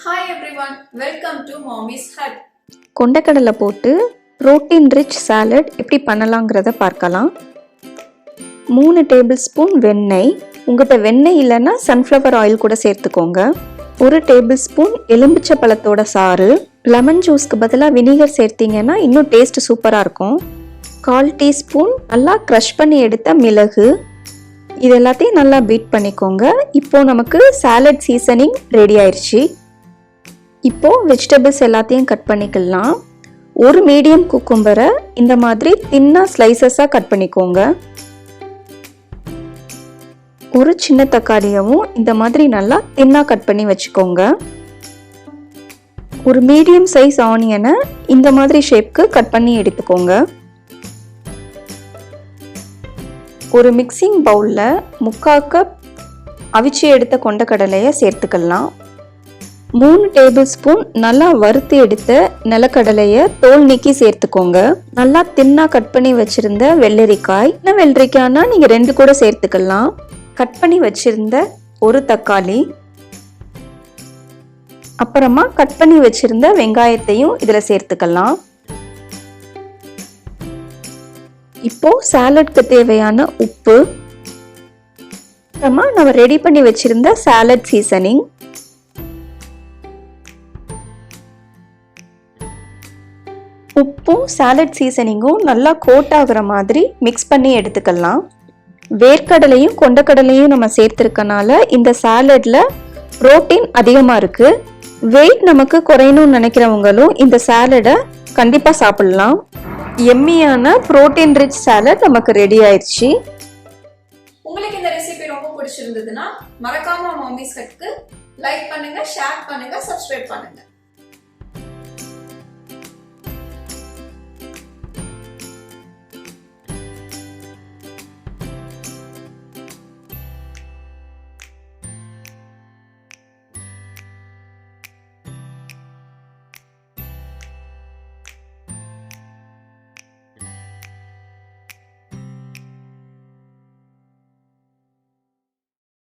Hi everyone, welcome to Mommy's Hut. கொண்டைக்கடலை போட்டு protein rich salad எப்படி பண்ணலாங்கிறத பார்க்கலாம். 3 டேபிள் ஸ்பூன் வெண்ணெய், உங்கள்கிட்ட வெண்ணெய் இல்லைன்னா சன்ஃப்ளவர் ஆயில் கூட சேர்த்துக்கோங்க. 1 டேபிள் ஸ்பூன் எலும்பிச்சை பழத்தோட சாறு, லெமன் ஜூஸ்க்கு பதிலாக வினிகர் சேர்த்திங்கன்னா இன்னும் டேஸ்ட் சூப்பராக இருக்கும். 1/4 டீஸ்பூன் நல்லா க்ரஷ் பண்ணி எடுத்த மிளகு, இது எல்லாத்தையும் நல்லா பீட் பண்ணிக்கோங்க. இப்போது நமக்கு சாலட் சீசனிங் ரெடி ஆயிடுச்சு. இப்போது வெஜிடபிள்ஸ் எல்லாத்தையும் கட் பண்ணிக்கலாம். ஒரு மீடியம் குக்கும்பரை இந்த மாதிரி தின்னாக ஸ்லைசஸாக கட் பண்ணிக்கோங்க. ஒரு சின்ன தக்காளியவும் இந்த மாதிரி நல்லா தின்னாக கட் பண்ணி வச்சுக்கோங்க. ஒரு மீடியம் சைஸ் ஆனியனை இந்த மாதிரி ஷேப்க்கு கட் பண்ணி எடுத்துக்கோங்க. ஒரு மிக்சிங் பவுலில் 3/4 கப் அவிச்சு எடுத்த கொண்டைக்கடலையை சேர்த்துக்கலாம். 3 டேபிள் ஸ்பூன் நல்லா வறுத்து எடுத்த நிலக்கடலையை தோல் நீக்கி சேர்த்துக்கோங்க. நல்லா தின்னாக கட் பண்ணி வச்சிருந்த வெள்ளரிக்காய், வெள்ளரிக்காய்னா நீங்கள் 2 கூட சேர்த்துக்கலாம். கட் பண்ணி வச்சிருந்த ஒரு தக்காளி, அப்புறமா கட் பண்ணி வச்சிருந்த வெங்காயத்தையும் இதில் சேர்த்துக்கலாம். இப்போ சாலட்க்கு தேவையான உப்பு, அப்புறமா நம்ம ரெடி பண்ணி வச்சிருந்த சாலட் சீசனிங், உப்பும் சாலட் சீசனிங்கும் நல்லா கோட் ஆகுற மாதிரி மிக்ஸ் பண்ணி எடுத்துக்கலாம். வேர்க்கடலையும் கொண்டைக்கடலையும் நம்ம சேர்த்துருக்கனால இந்த சாலட்ல புரோட்டீன் அதிகமாக இருக்கு. வெயிட் நமக்கு குறையணும்னு நினைக்கிறவங்களும் இந்த சாலடை கண்டிப்பாக சாப்பிடலாம். எம்மியான புரோட்டீன் ரிச் சாலட் நமக்கு ரெடி ஆயிடுச்சு. உங்களுக்கு இந்த ரெசிபி ரொம்ப பிடிச்சிருந்ததுன்னா மறக்காம மாமிஸ் ஹட்க்கு லைக் பண்ணுங்க, ஷேர் பண்ணுங்க, சப்ஸ்கிரைப் பண்ணுங்க.